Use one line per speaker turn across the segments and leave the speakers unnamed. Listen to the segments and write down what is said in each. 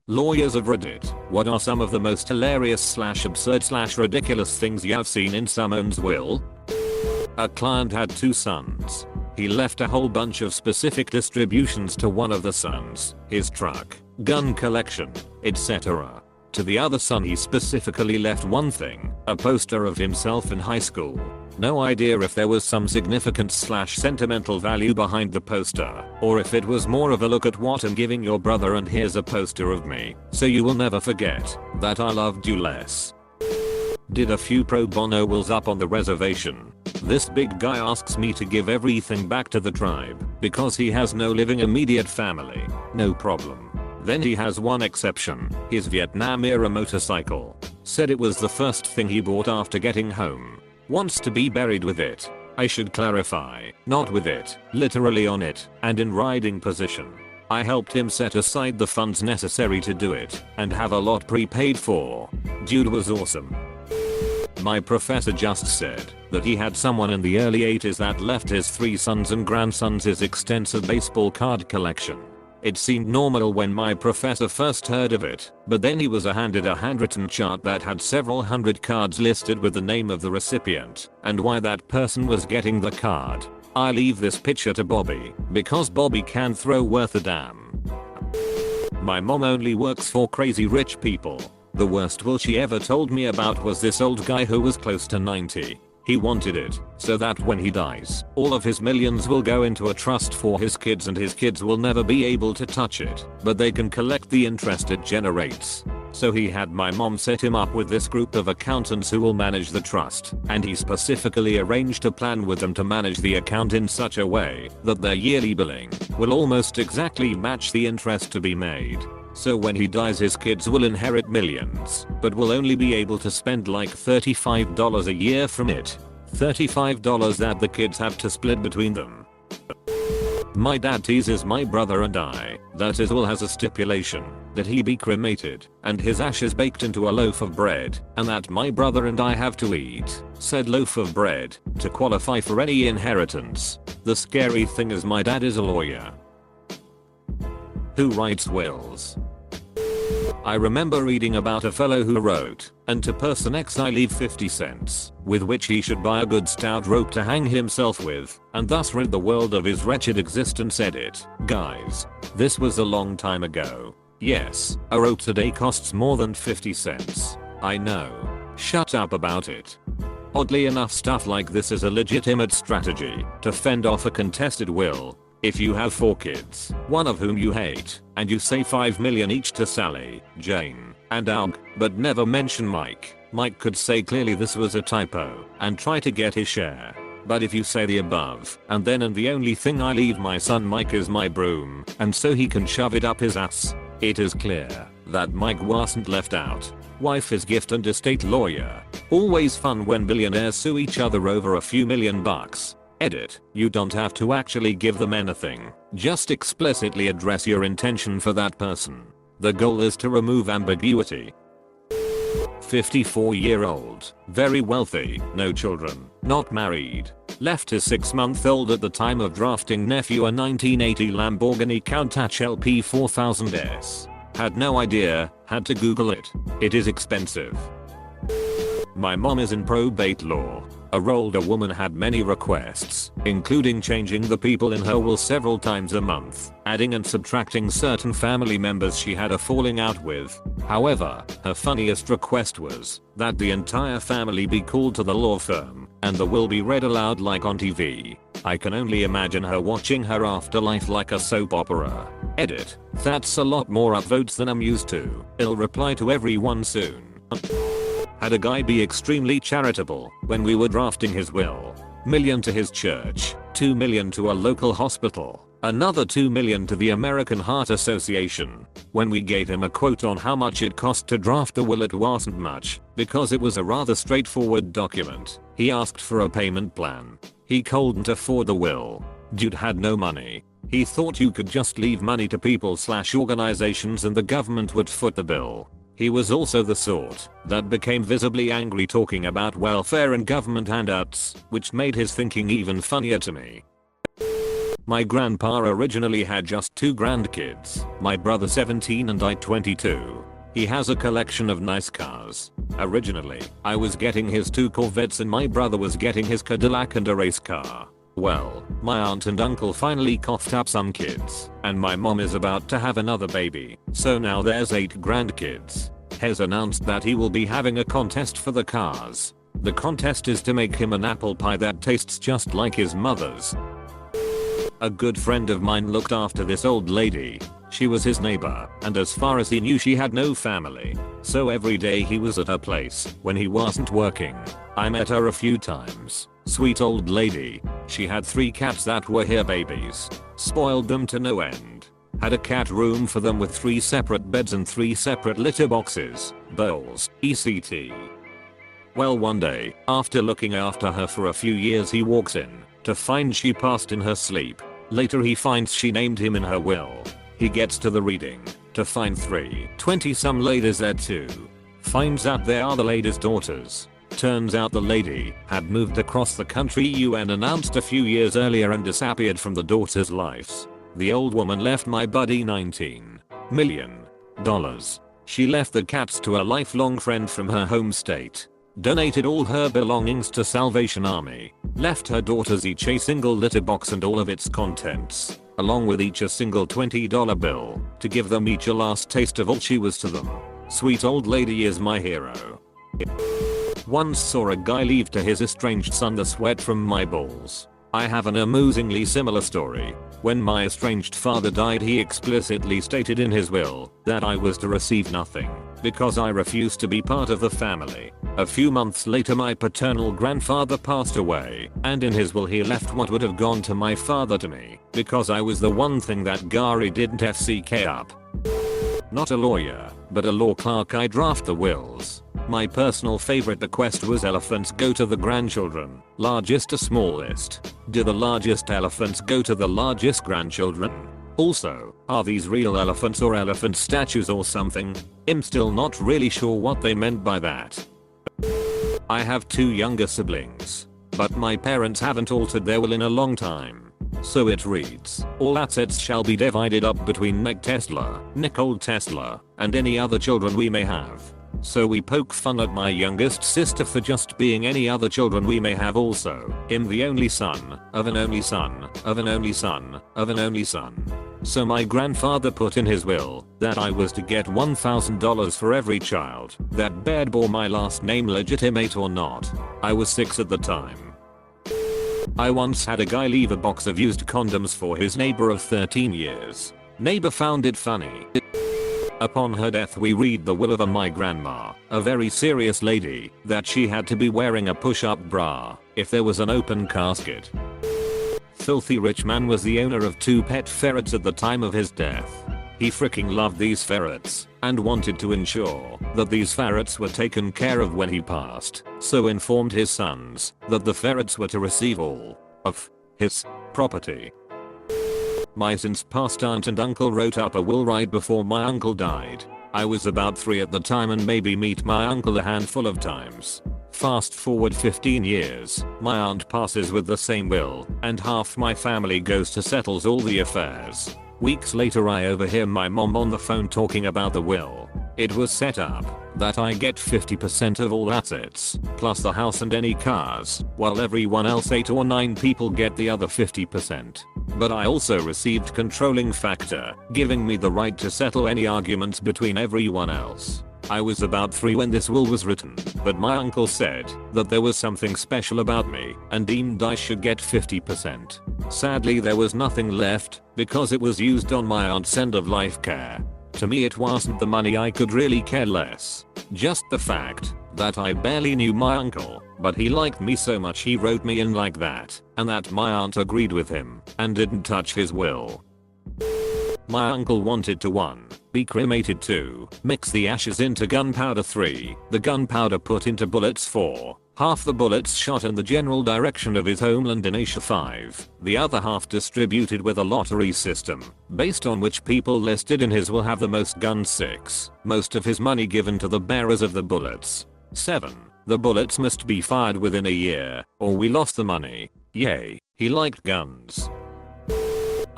Lawyers of Reddit, what are some of the most hilarious absurd ridiculous things you have seen in someone's will? A client had two sons. He left a whole bunch of specific distributions to one of the sons, his truck, gun collection, etc. To the other son he specifically left one thing, a poster of himself in high school. No idea if there was some significant sentimental value behind the poster, or if it was more of a look at what I'm giving your brother and here's a poster of me, so you will never forget that I loved you less. Did a few pro bono wills up on the reservation. This big guy asks me to give everything back to the tribe because he has no living immediate family. No problem. Then he has one exception, his Vietnam era motorcycle. Said it was the first thing he bought after getting home. Wants to be buried with it. I should clarify, not with it, literally on it, and in riding position. I helped him set aside the funds necessary to do it, and have a lot prepaid for. Dude was awesome. My professor just said that he had someone in the early 80s that left his 3 sons and grandsons his extensive baseball card collection. It seemed normal when my professor first heard of it, but then he was handed a handwritten chart that had several hundred cards listed with the name of the recipient and why that person was getting the card. I leave this picture to Bobby because Bobby can throw worth a damn. My mom only works for crazy rich people. The worst will she ever told me about was this old guy who was close to 90. He wanted it so that when he dies, all of his millions will go into a trust for his kids and his kids will never be able to touch it, but they can collect the interest it generates. So he had my mom set him up with this group of accountants who will manage the trust, and he specifically arranged a plan with them to manage the account in such a way that their yearly billing will almost exactly match the interest to be made. So when he dies his kids will inherit millions, but will only be able to spend like $35 a year from it. $35 that the kids have to split between them. My dad teases my brother and I that his will has a stipulation that he be cremated and his ashes baked into a loaf of bread, and that my brother and I have to eat said loaf of bread to qualify for any inheritance. The scary thing is my dad is a lawyer who writes wills. I remember reading about a fellow who wrote, and to person X I leave 50 cents, with which he should buy a good stout rope to hang himself with, and thus rid the world of his wretched existence. Edit. Guys, this was a long time ago. Yes, a rope today costs more than 50 cents. I know. Shut up about it. Oddly enough, stuff like this is a legitimate strategy to fend off a contested will. If you have 4 kids, one of whom you hate, and you say $5 million each to Sally, Jane, and Aug, but never mention Mike, Mike could say clearly this was a typo and try to get his share. But if you say the above, and the only thing I leave my son Mike is my broom, and so he can shove it up his ass, it is clear that Mike wasn't left out. Wife is gift and estate lawyer. Always fun when billionaires sue each other over a few $1,000,000. Edit. You don't have to actually give them anything. Just explicitly address your intention for that person. The goal is to remove ambiguity. 54-year-old, very wealthy, no children, not married. Left his 6-month-old at the time of drafting nephew a 1980 Lamborghini Countach LP 4000S. Had no idea, had to Google it. It is expensive. My mom is in probate law. A older woman had many requests, including changing the people in her will several times a month, adding and subtracting certain family members she had a falling out with. However, her funniest request was that the entire family be called to the law firm, and the will be read aloud like on TV. I can only imagine her watching her afterlife like a soap opera. Edit. That's a lot more upvotes than I'm used to. I'll reply to everyone soon. Had a guy be extremely charitable when we were drafting his will. $1 million to his church, $2 million to a local hospital, another $2 million to the American Heart Association. When we gave him a quote on how much it cost to draft the will, it wasn't much, because it was a rather straightforward document. He asked for a payment plan. He couldn't afford the will. Dude had no money. He thought you could just leave money to people/organizations and the government would foot the bill. He was also the sort that became visibly angry talking about welfare and government handouts, which made his thinking even funnier to me. My grandpa originally had just 2 grandkids, my brother 17 and I 22. He has a collection of nice cars. Originally, I was getting his 2 Corvettes and my brother was getting his Cadillac and a race car. Well, my aunt and uncle finally coughed up some kids, and my mom is about to have another baby, so now there's 8 grandkids. Has announced that he will be having a contest for the cars. The contest is to make him an apple pie that tastes just like his mother's. A good friend of mine looked after this old lady. She was his neighbor, and as far as he knew she had no family. So every day he was at her place when he wasn't working. I met her a few times. Sweet old lady. She had 3 cats that were her babies. Spoiled them to no end. Had a cat room for them with 3 separate beds and 3 separate litter boxes, bowls, etc. Well, one day, after looking after her for a few years, he walks in to find she passed in her sleep. Later he finds she named him in her will. He gets to the reading to find 3 20-some ladies there too. Finds out they are the lady's daughters. Turns out the lady had moved across the country UN announced a few years earlier and disappeared from the daughters' lives. The old woman left my buddy $19 million. She left the cats to a lifelong friend from her home state. Donated all her belongings to Salvation Army. Left her daughters each a single litter box and all of its contents, along with each a single $20 bill, to give them each a last taste of all she was to them. Sweet old lady is my hero. Once saw a guy leave to his estranged son the sweat from my balls. I have an amusingly similar story. When my estranged father died, he explicitly stated in his will that I was to receive nothing because I refused to be part of the family. A few months later my paternal grandfather passed away, and in his will he left what would have gone to my father to me because I was the one thing that Gary didn't FCK up. Not a lawyer, but a law clerk. I draft the wills. My personal favorite bequest was elephants go to the grandchildren, largest to smallest. Do the largest elephants go to the largest grandchildren? Also, are these real elephants or elephant statues or something? I'm still not really sure what they meant by that. I have 2 younger siblings, but my parents haven't altered their will in a long time. So it reads, all assets shall be divided up between Meg Tesla, Nicole Tesla, and any other children we may have. So we poke fun at my youngest sister for just being any other children we may have also. I'm the only son, of an only son, of an only son, of an only son. So my grandfather put in his will that I was to get $1,000 for every child that bore my last name, legitimate or not. I was 6 at the time. I once had a guy leave a box of used condoms for his neighbor of 13 years. Neighbor found it funny. Upon her death we read the will of my grandma, a very serious lady, that she had to be wearing a push-up bra if there was an open casket. Filthy rich man was the owner of 2 pet ferrets at the time of his death. He freaking loved these ferrets and wanted to ensure that these ferrets were taken care of when he passed, so informed his sons that the ferrets were to receive all of his property. My since passed aunt and uncle wrote up a will right before my uncle died. I was about 3 at the time and maybe meet my uncle a handful of times. Fast forward 15 years, my aunt passes with the same will, and half my family goes to settles all the affairs. Weeks later I overhear my mom on the phone talking about the will. It was set up that I get 50% of all assets, plus the house and any cars, while everyone else 8 or 9 people get the other 50%. But I also received controlling factor, giving me the right to settle any arguments between everyone else. I was about 3 when this will was written, but my uncle said that there was something special about me and deemed I should get 50%. Sadly there was nothing left because it was used on my aunt's end of life care. To me it wasn't the money, I could really care less. Just the fact that I barely knew my uncle, but he liked me so much he wrote me in like that, and that my aunt agreed with him and didn't touch his will. My uncle wanted to 1. Be cremated, 2. Mix the ashes into gunpowder, 3. The gunpowder put into bullets, 4. Half the bullets shot in the general direction of his homeland in Asia, 5. The other half distributed with a lottery system, based on which people listed in his will have the most guns, 6. Most of his money given to the bearers of the bullets. 7. The bullets must be fired within a year, or we lost the money. Yay, he liked guns.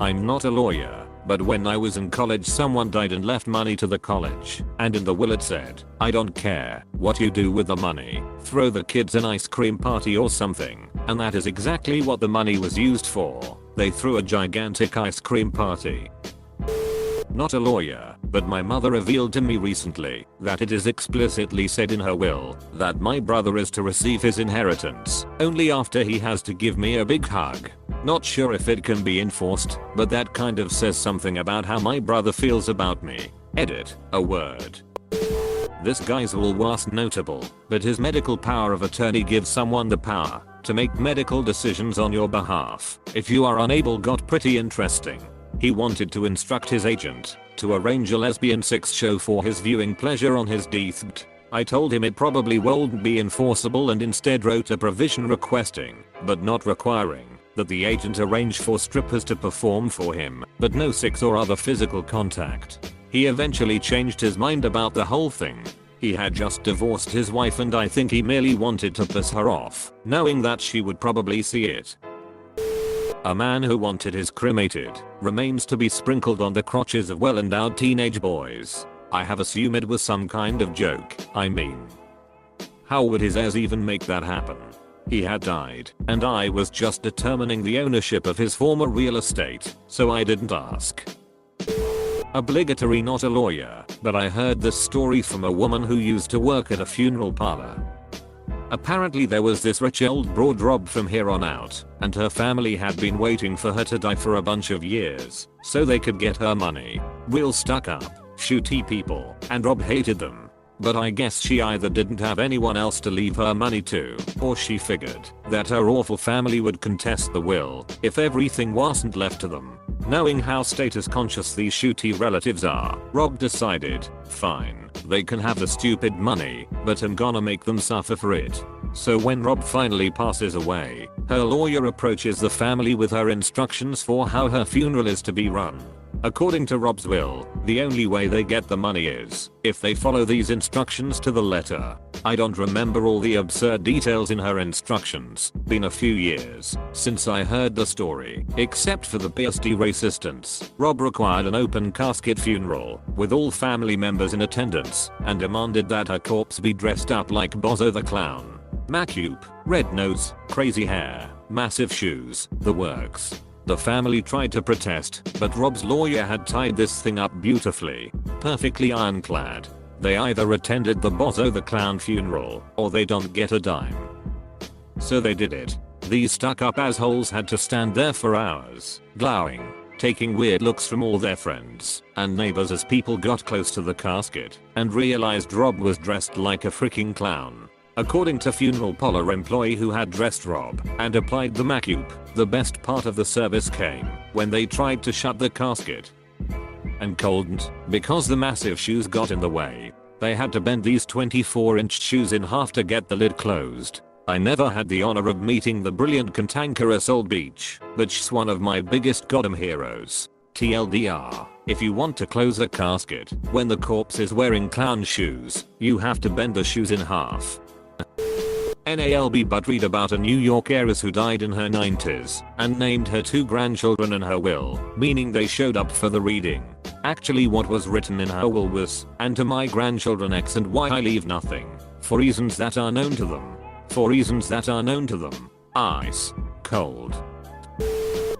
I'm not a lawyer, but when I was in college someone died and left money to the college, and in the will it said, I don't care what you do with the money, throw the kids an ice cream party or something, and that is exactly what the money was used for. They threw a gigantic ice cream party. Not a lawyer, but my mother revealed to me recently that it is explicitly said in her will that my brother is to receive his inheritance only after he has to give me a big hug. Not sure if it can be enforced, but that kind of says something about how my brother feels about me. Edit, a word. This guy's will was notable, but his medical power of attorney gives someone the power to make medical decisions on your behalf if you are unable. Got pretty interesting. He wanted to instruct his agent to arrange a lesbian sex show for his viewing pleasure on his death. I told him it probably won't be enforceable and instead wrote a provision requesting, but not requiring, that the agent arrange for strippers to perform for him, but no sex or other physical contact. He eventually changed his mind about the whole thing. He had just divorced his wife and I think he merely wanted to piss her off, knowing that she would probably see it. A man who wanted his cremated remains to be sprinkled on the crotches of well-endowed teenage boys. I have assumed it was some kind of joke. I mean, how would his heirs even make that happen? He had died, and I was just determining the ownership of his former real estate, so I didn't ask. Obligatory. Not a lawyer, but I heard this story from a woman who used to work at a funeral parlor. Apparently there was this rich old broad Rob from here on out, and her family had been waiting for her to die for a bunch of years, so they could get her money. Real stuck up, shooty people, and Rob hated them. But I guess she either didn't have anyone else to leave her money to, or she figured that her awful family would contest the will if everything wasn't left to them. Knowing how status conscious these shooty relatives are, Rob decided, fine, they can have the stupid money, but I'm gonna make them suffer for it. So when Rob finally passes away, her lawyer approaches the family with her instructions for how her funeral is to be run. According to Rob's will, the only way they get the money is if they follow these instructions to the letter. I don't remember all the absurd details in her instructions. Been a few years since I heard the story, except for the PSD resistance. Rob required an open casket funeral with all family members in attendance and demanded that her corpse be dressed up like Bozo the Clown. Macup, red nose, crazy hair, massive shoes, the works. The family tried to protest, but Rob's lawyer had tied this thing up beautifully, perfectly ironclad. They either attended the Bozo the Clown funeral, or they don't get a dime. So they did it. These stuck-up assholes had to stand there for hours, glowering, taking weird looks from all their friends and neighbors as people got close to the casket and realized Rob was dressed like a freaking clown. According to funeral parlor employee who had dressed Rob and applied the macup, the best part of the service came when they tried to shut the casket and couldn't because the massive shoes got in the way. They had to bend these 24-inch shoes in half to get the lid closed. I never had the honor of meeting the brilliant cantankerous old beach, but she's one of my biggest goddamn heroes. TLDR, if you want to close a casket when the corpse is wearing clown shoes, you have to bend the shoes in half. NALB. But read about a New York heiress who died in her 90s and named her 2 grandchildren in her will, meaning they showed up for the reading. Actually what was written in her will was, and to my grandchildren X and Y I leave nothing, for reasons that are known to them. For reasons that are known to them. Ice. Cold.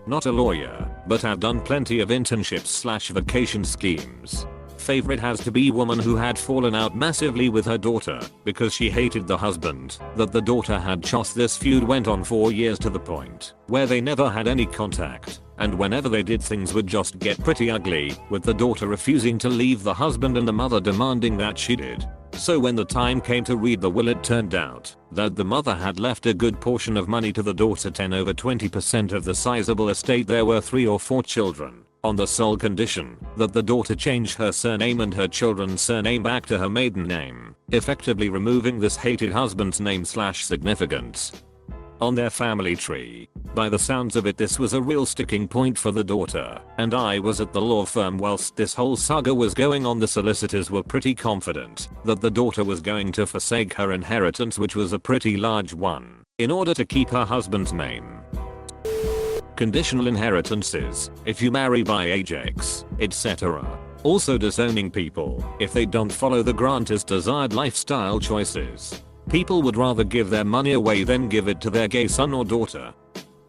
Not a lawyer, but I've done plenty of internships/vacation schemes. Favorite has to be woman who had fallen out massively with her daughter because she hated the husband that the daughter had. Just this feud went on for years to the point where they never had any contact, and whenever they did things would just get pretty ugly, with the daughter refusing to leave the husband and the mother demanding that she did. So when the time came to read the will, it turned out that the mother had left a good portion of money to the daughter, 10 over 20% of the sizable estate. There were 3 or 4 children, on the sole condition that the daughter change her surname and her children's surname back to her maiden name, effectively removing this hated husband's name/significance on their family tree. By the sounds of it, this was a real sticking point for the daughter, and I was at the law firm whilst this whole saga was going on. The solicitors were pretty confident that the daughter was going to forsake her inheritance, which was a pretty large one, in order to keep her husband's name. Conditional inheritances, if you marry by age X, etc. Also disowning people, if they don't follow the grantor's desired lifestyle choices. People would rather give their money away than give it to their gay son or daughter.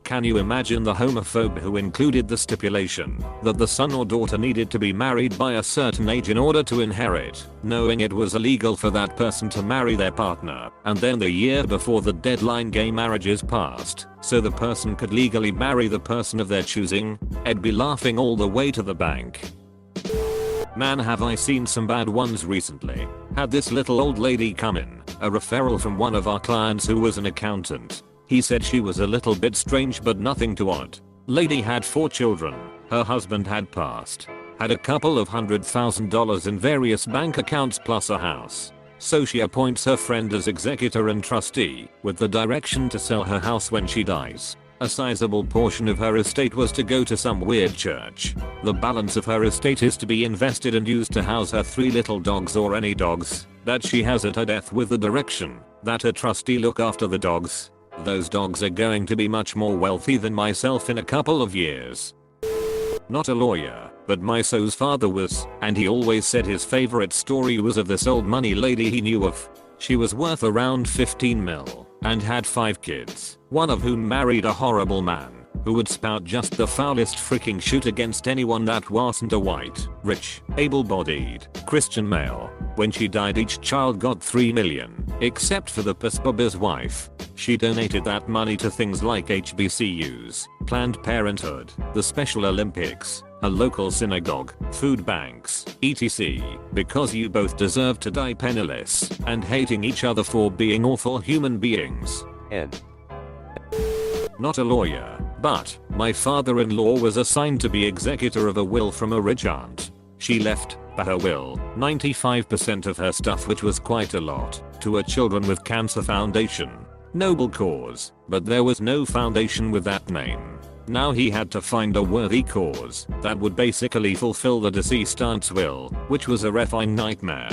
Can you imagine the homophobe who included the stipulation that the son or daughter needed to be married by a certain age in order to inherit, knowing it was illegal for that person to marry their partner, and then the year before the deadline gay marriages passed, so the person could legally marry the person of their choosing? I'd be laughing all the way to the bank. Man, have I seen some bad ones recently. Had this little old lady come in, a referral from one of our clients who was an accountant. He said she was a little bit strange but nothing too odd. Lady had 4 children, her husband had passed, had a couple of $100,000 in various bank accounts plus a house. So she appoints her friend as executor and trustee, with the direction to sell her house when she dies. A sizable portion of her estate was to go to some weird church. The balance of her estate is to be invested and used to house her 3 little dogs or any dogs that she has at her death, with the direction that her trustee look after the dogs. Those dogs are going to be much more wealthy than myself in a couple of years. Not a lawyer, but my so's father was, and he always said his favorite story was of this old money lady he knew of. She was worth around 15 mil and had 5 kids, one of whom married a horrible man who would spout just the foulest freaking shit against anyone that wasn't a white, rich, able-bodied, Christian male. When she died, each child got $3 million, except for the Paspa's wife. She donated that money to things like HBCUs, Planned Parenthood, the Special Olympics, a local synagogue, food banks, etc. Because you both deserve to die penniless and hating each other for being awful human beings.
End.
Not a lawyer, but my father-in-law was assigned to be executor of a will from a rich aunt. She left, by her will, 95% of her stuff, which was quite a lot, to a Children with Cancer Foundation. Noble cause, but there was no foundation with that name. Now he had to find a worthy cause that would basically fulfill the deceased aunt's will, which was a refined nightmare.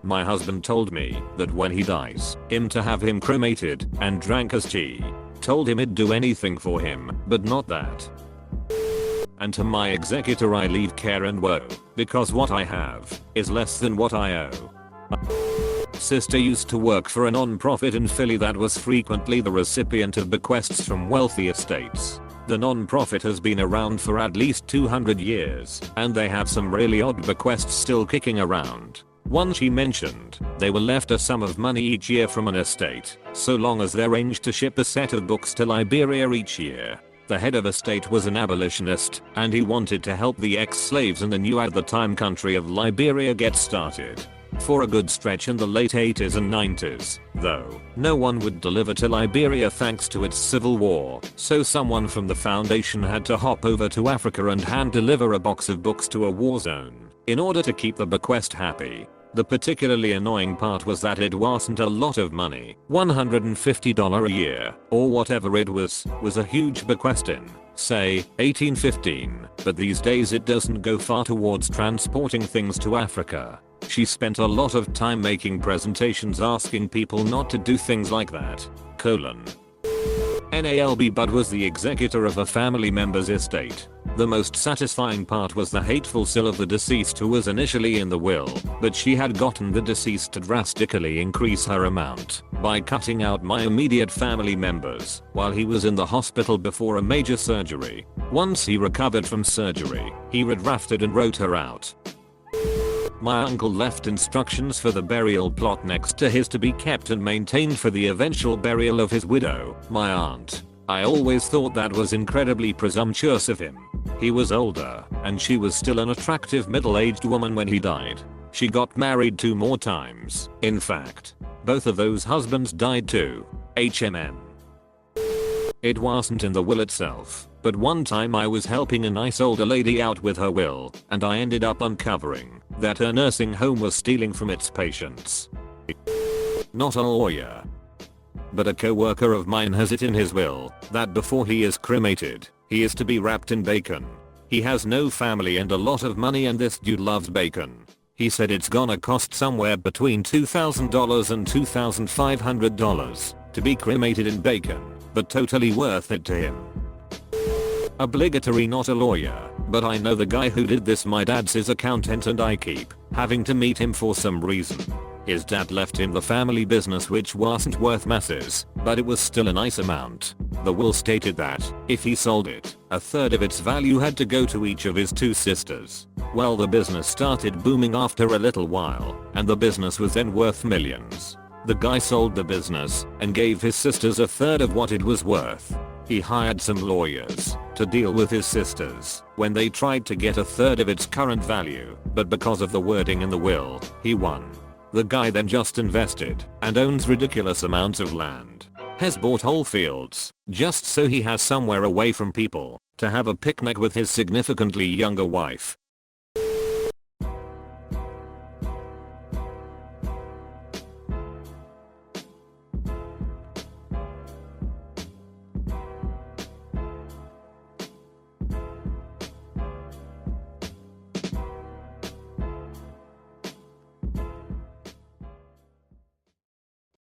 My husband told me that when he dies, to have him cremated and drank as tea. Told him he'd do anything for him, but not that. And to my executor I leave care and woe, because what I have is less than what I owe. Sister used to work for a non-profit in Philly that was frequently the recipient of bequests from wealthy estates. The non-profit has been around for at least 200 years, and they have some really odd bequests still kicking around. One she mentioned, they were left a sum of money each year from an estate, so long as they arranged to ship a set of books to Liberia each year. The head of estate was an abolitionist, and he wanted to help the ex-slaves in the new at the time country of Liberia get started. For a good stretch in the late 80s and 90s, though, no one would deliver to Liberia thanks to its civil war, so someone from the foundation had to hop over to Africa and hand deliver a box of books to a war zone, in order to keep the bequest happy. The particularly annoying part was that it wasn't a lot of money, $150 a year, or whatever it was a huge bequest in, say, 1815, but these days it doesn't go far towards transporting things to Africa. She spent a lot of time making presentations asking people not to do things like that. NALB Bud was the executor of a family member's estate. The most satisfying part was the hateful still of the deceased who was initially in the will, but she had gotten the deceased to drastically increase her amount by cutting out my immediate family members while he was in the hospital before a major surgery. Once he recovered from surgery, he redrafted and wrote her out. My uncle left instructions for the burial plot next to his to be kept and maintained for the eventual burial of his widow, my aunt. I always thought that was incredibly presumptuous of him. He was older, and she was still an attractive middle-aged woman when he died. She got married 2 more times. In fact, both of those husbands died too. HMN. It wasn't in the will itself, but one time I was helping a nice older lady out with her will, and I ended up uncovering that her nursing home was stealing from its patients. Not a lawyer, but a co-worker of mine has it in his will that before he is cremated, he is to be wrapped in bacon. He has no family and a lot of money, and this dude loves bacon. He said it's gonna cost somewhere between $2,000 and $2,500 to be cremated in bacon. but totally worth it to him. Obligatory, not a lawyer, but I know the guy who did this. My dad's his accountant and I keep having to meet him for some reason. His dad left him the family business, which wasn't worth masses, but it was still a nice amount. The will stated that, if he sold it, a third of its value had to go to each of his 2 sisters. Well, the business started booming after a little while, and the business was then worth millions. The guy sold the business and gave his sisters a third of what it was worth. He hired some lawyers to deal with his sisters when they tried to get a third of its current value, but because of the wording in the will, he won. The guy then just invested and owns ridiculous amounts of land. Has bought whole fields just so he has somewhere away from people to have a picnic with his significantly younger wife.